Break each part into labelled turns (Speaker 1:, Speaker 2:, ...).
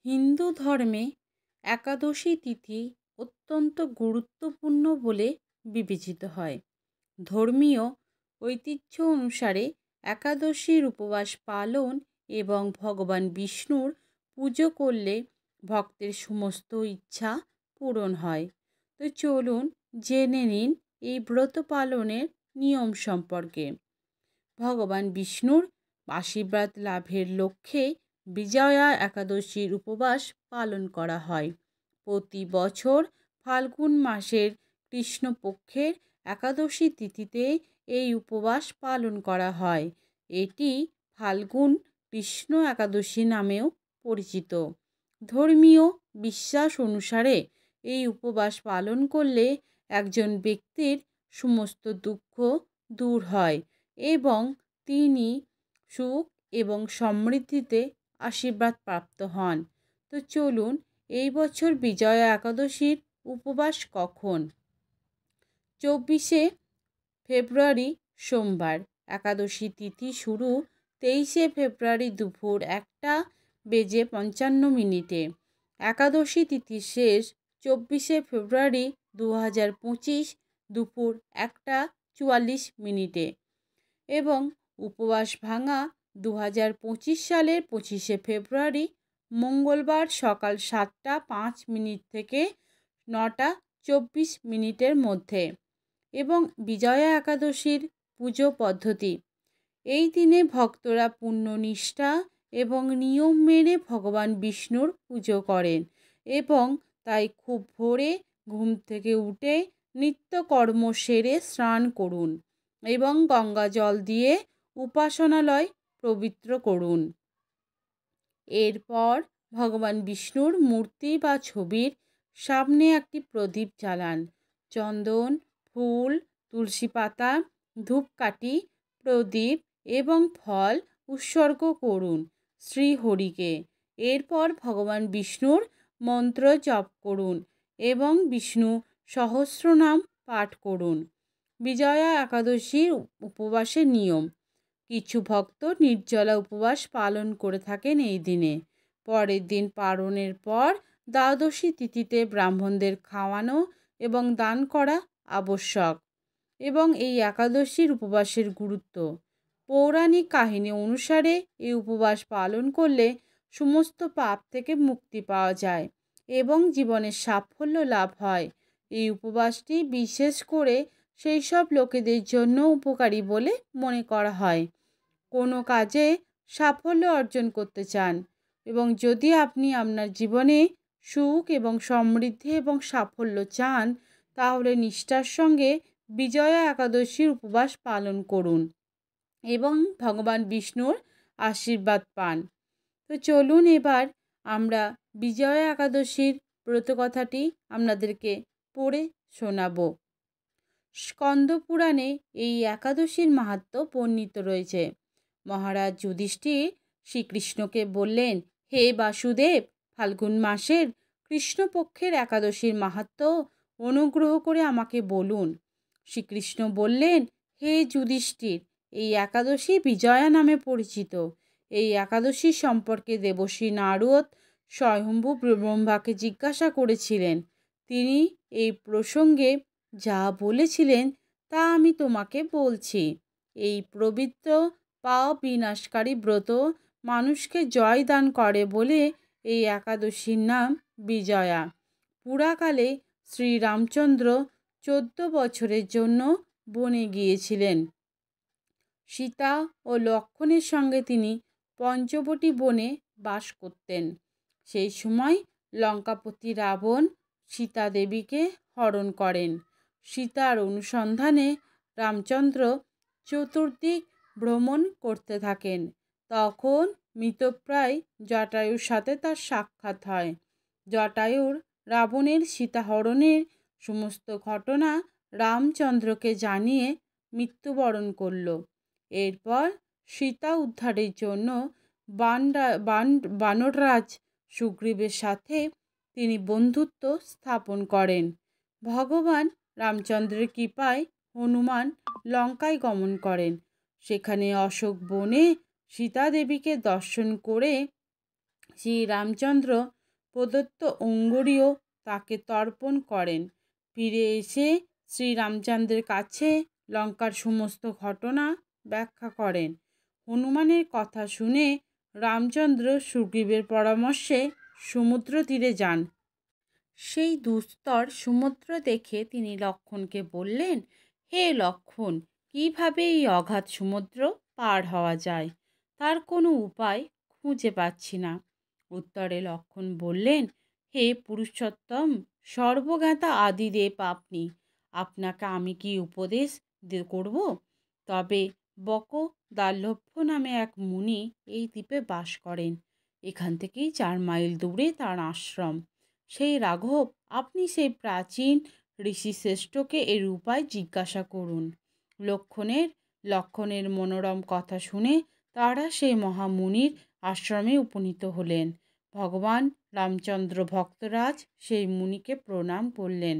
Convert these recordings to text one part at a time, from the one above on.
Speaker 1: হিন্দু ধর্মে একাদশী তিথি অত্যন্ত গুরুত্বপূর্ণ বলে বিবেচিত হয়। ধর্মীয় ঐতিহ্য অনুসারে একাদশীর উপবাস পালন এবং ভগবান বিষ্ণুর পুজো করলে ভক্তের সমস্ত ইচ্ছা পূরণ হয়। তো চলুন জেনে নিন এই ব্রত পালনের নিয়ম সম্পর্কে। ভগবান বিষ্ণুর আশীর্বাদ লাভের লক্ষ্যে বিজয়া একাদশীর উপবাস পালন করা হয়। প্রতি বছর ফাল্গুন মাসের কৃষ্ণপক্ষের একাদশী তিথিতে এই উপবাস পালন করা হয়। এটি ফাল্গুন কৃষ্ণ একাদশী নামেও পরিচিত। ধর্মীয় বিশ্বাস অনুসারে এই উপবাস পালন করলে একজন ব্যক্তির সমস্ত দুঃখ দূর হয় এবং তিনি সুখ এবং সমৃদ্ধিতে আশীর্বাদ প্রাপ্ত হন। তো চলুন এই বছর বিজয়া একাদশীর উপবাস কখন? 24শে ফেব্রুয়ারি সোমবার। একাদশী তিথি শুরু 23শে ফেব্রুয়ারি দুপুর 1:55। একাদশী তিথি শেষ 24শে ফেব্রুয়ারি 2025 দুপুর 1:44 এবং উপবাস ভাঙা 2025 সালের 25শে ফেব্রুয়ারি মঙ্গলবার সকাল 7:05 থেকে 9:24 মধ্যে। এবং বিজয়া একাদশীর পুজো পদ্ধতি। এই দিনে ভক্তরা পূর্ণ নিষ্ঠা এবং নিয়ম মেনে ভগবান বিষ্ণুর পুজো করেন এবং তাই খুব ভোরে ঘুম থেকে উঠে নিত্যকর্ম সেরে স্নান করুন এবং গঙ্গা জল দিয়ে উপাসনালয় পবিত্র করুন। এরপর ভগবান বিষ্ণুর মূর্তি বা ছবির সামনে একটি প্রদীপ জ্বালান। চন্দন, ফুল, তুলসী পাতা, ধূপকাঠি, প্রদীপ এবং ফল উৎসর্গ করুন শ্রীহরিকে। এরপর ভগবান বিষ্ণুর মন্ত্র জপ করুন এবং বিষ্ণু সহস্রনাম পাঠ করুন। বিজয়া একাদশীর উপবাসের নিয়ম। কিছু ভক্ত নির্জলা উপবাস পালন করে থাকেন এই দিনে। পরের দিন পারণের পর দ্বাদশী তিথিতে ব্রাহ্মণদের খাওয়ানো এবং দান করা আবশ্যক। এবং এই একাদশীর উপবাসের গুরুত্ব। পৌরাণিক কাহিনী অনুসারে এই উপবাস পালন করলে সমস্ত পাপ থেকে মুক্তি পাওয়া যায় এবং জীবনের সাফল্য লাভ হয়। এই উপবাসটি বিশেষ করে সেই সব লোকেদের জন্য উপকারী বলে মনে করা হয় কোনো কাজে সাফল্য অর্জন করতে চান এবং যদি আপনি আপনার জীবনে সুখ এবং সমৃদ্ধি এবং সাফল্য চান তাহলে নিষ্ঠার সঙ্গে বিজয়া একাদশীর উপবাস পালন করুন এবং ভগবান বিষ্ণুর আশীর্বাদ পান। তো চলুন এবার আমরা বিজয়া একাদশীর ব্রতকথাটি আপনাদেরকে পড়ে শোনাব। স্কন্দ পুরাণে এই একাদশীর মাহাত্ম্য বর্ণিত রয়েছে। মহারাজ যুধিষ্ঠির শ্রীকৃষ্ণকে বললেন, হে বাসুদেব, ফাল্গুন মাসের কৃষ্ণপক্ষের একাদশীর মাহাত্ম্য অনুগ্রহ করে আমাকে বলুন। শ্রীকৃষ্ণ বললেন, হে যুধিষ্ঠির, এই একাদশী বিজয়া নামে পরিচিত। এই একাদশী সম্পর্কে দেবর্ষি নারদ স্বয়ম্ভু ব্রহ্মাকে জিজ্ঞাসা করেছিলেন। তিনি এই প্রসঙ্গে যা বলেছিলেন তা আমি তোমাকে বলছি। এই পবিত্র পাপ বিনাশকারী ব্রত মানুষকে জয় দান করে বলে এই একাদশীর নাম বিজয়া। পুরাকালে শ্রীরামচন্দ্র 14 বছরের জন্য বনে গিয়েছিলেন। সীতা ও লক্ষ্মণের সঙ্গে তিনি পঞ্চবটী বনে বাস করতেন। সেই সময় লঙ্কাপতি রাবণ সীতা দেবীকে হরণ করেন। সীতার অনুসন্ধানে রামচন্দ্র চতুর্দিক ভ্রমণ করতে থাকেন। তখন মৃতপ্রায় জটায়ুর সাথে তার সাক্ষাৎ হয়। জটায়ুর রাবণের সীতাহরণের সমস্ত ঘটনা রামচন্দ্রকে জানিয়ে মৃত্যুবরণ করল। এরপর সীতা উদ্ধারের জন্য বানররাজ সুগ্রীবের সাথে তিনি বন্ধুত্ব স্থাপন করেন। ভগবান রামচন্দ্রের কৃপায় হনুমান লঙ্কায় গমন করেন। সেখানে অশোক বনে সীতা দেবীকে দর্শন করে রামচন্দ্র প্রদত্ত অঙ্গুরীও তাকে তর্পণ করেন। ফিরে এসে শ্রীরামচন্দ্রের কাছে লঙ্কার সমস্ত ঘটনা ব্যাখ্যা করেন। হনুমানের কথা শুনে রামচন্দ্র সুগ্রীবের পরামর্শে সমুদ্র তীরে যান। সেই দুস্তর সমুদ্র দেখে তিনি লক্ষ্মণকে বললেন, হে লক্ষ্মণ, কিভাবে এই অগাধ সমুদ্র পার হওয়া যায়, তার কোনো উপায় খুঁজে পাচ্ছি না। উত্তরে লক্ষ্মণ বললেন, হে পুরুষোত্তম, সর্বজ্ঞাতা আদিদেব আপনি, আপনাকে আমি কি উপদেশ করব? তবে বক দালভ্য নামে এক মুনি এই দ্বীপে বাস করেন। এখান থেকেই 4 মাইল দূরে তার আশ্রম। সেই রাঘব, আপনি সেই প্রাচীন ঋষিশ্রেষ্ঠকে এর উপায় জিজ্ঞাসা করুন। লক্ষণের মনোরম কথা শুনে তারা সেই মহামুনির আশ্রমে উপনীত হলেন। ভগবান রামচন্দ্র ভক্তরাজ সেই মুনিকে প্রণাম করলেন।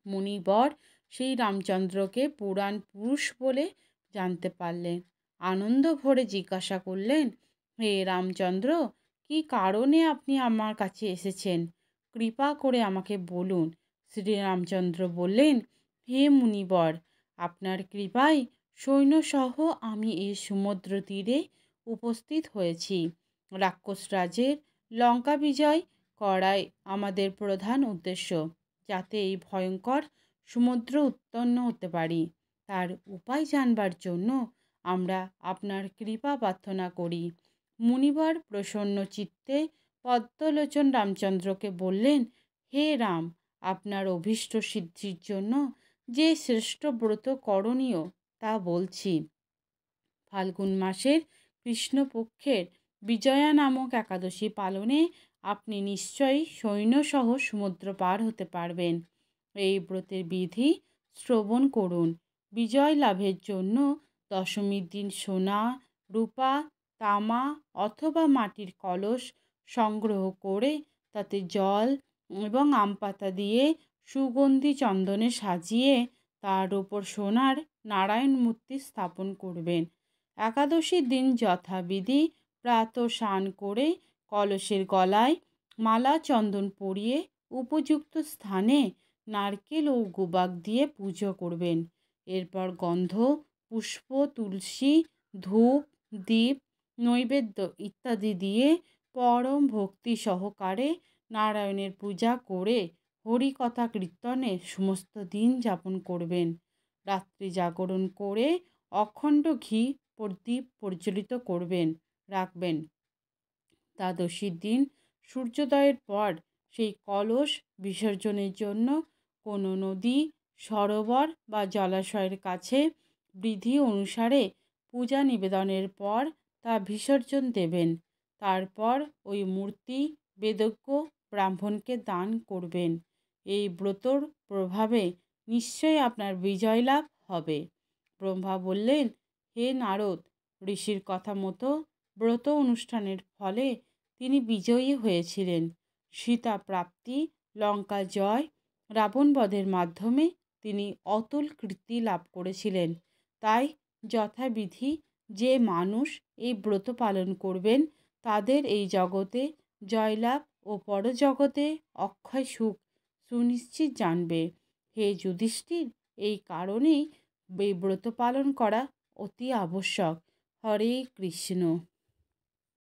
Speaker 1: মুনিবর সেই রামচন্দ্রকে পুরাণ পুরুষ বলে জানতে পারলেন। আনন্দ ভরে জিজ্ঞাসা করলেন, হে রামচন্দ্র, কি কারণে আপনি আমার কাছে এসেছেন? কৃপা করে আমাকে বলুন। শ্রীরামচন্দ্র বললেন, হে মুনিবর, আপনার কৃপায় সৈন্যসহ আমি এই সমুদ্র তীরে উপস্থিত হয়েছি। রাক্ষসরাজের লঙ্কা বিজয় করাই আমাদের প্রধান উদ্দেশ্য। যাতে এই ভয়ঙ্কর সমুদ্র উত্তীর্ণ হতে পারি, তার উপায় জানবার জন্য আমরা আপনার কৃপা প্রার্থনা করি। মুনিবর প্রসন্ন চিত্তে পদ্মলোচন রামচন্দ্রকে বললেন, হে রাম, আপনার অভীষ্ট সিদ্ধির জন্য যে শ্রেষ্ঠ ব্রত করণীয় তা বলছি। ফাল্গুন মাসের কৃষ্ণপক্ষের বিজয়া নামক একাদশী পালনে আপনি নিশ্চয়ই সৈন্যসহ সমুদ্র পার হতে পারবেন। এই ব্রতের বিধি শ্রবণ করুন। বিজয় লাভের জন্য দশমীর দিন সোনা, রূপা, তামা অথবা মাটির কলস সংগ্রহ করে তাতে জল এবং আম পাতা দিয়ে সুগন্ধি চন্দনে সাজিয়ে তার ওপর সোনার নারায়ণ মূর্তি স্থাপন করবেন। একাদশীর দিন যথাবিধি প্রাতঃ স্নান করে কলসের গলায় মালা চন্দন পরিয়ে উপযুক্ত স্থানে নারকেল ও গোবাক দিয়ে পুজো করবেন। এরপর গন্ধ, পুষ্প, তুলসী, ধূপ, দীপ, নৈবেদ্য ইত্যাদি দিয়ে পরম ভক্তি সহকারে নারায়ণের পূজা করে হরিকথা কীর্তনে সমস্ত দিন যাপন করবেন। রাত্রি জাগরণ করে অখণ্ড ঘি প্রদীপ প্রজ্বলিত রাখবেন। দ্বাদশীর দিন সূর্যোদয়ের পর সেই কলস বিসর্জনের জন্য কোনো নদী, সরোবর বা জলাশয়ের কাছে বিধি অনুসারে পূজা নিবেদনের পর তা বিসর্জন দেবেন। তারপর ওই মূর্তি বেদজ্ঞ ব্রাহ্মণকে দান করবেন। এই ব্রতর প্রভাবে নিশ্চয়ই আপনার বিজয় লাভ হবে। ব্রহ্মা বললেন, হে নারদ, ঋষির কথা মতো ব্রত অনুষ্ঠানের ফলে তিনি বিজয়ী হয়েছিলেন। সীতা প্রাপ্তি, লঙ্কা জয়, রাবণ বধের মাধ্যমে তিনি অতুল কীর্তি লাভ করেছিলেন। তাই যথাবিধি যে মানুষ এই ব্রত পালন করবেন তাদের এই জগতে জয়লাভ ও পরজগতে অক্ষয় সুখ সুনিশ্চিত জানবে। হে যুধিষ্ঠির, এই কারণেই এই ব্রত পালন করা অতি আবশ্যক। হরে কৃষ্ণ।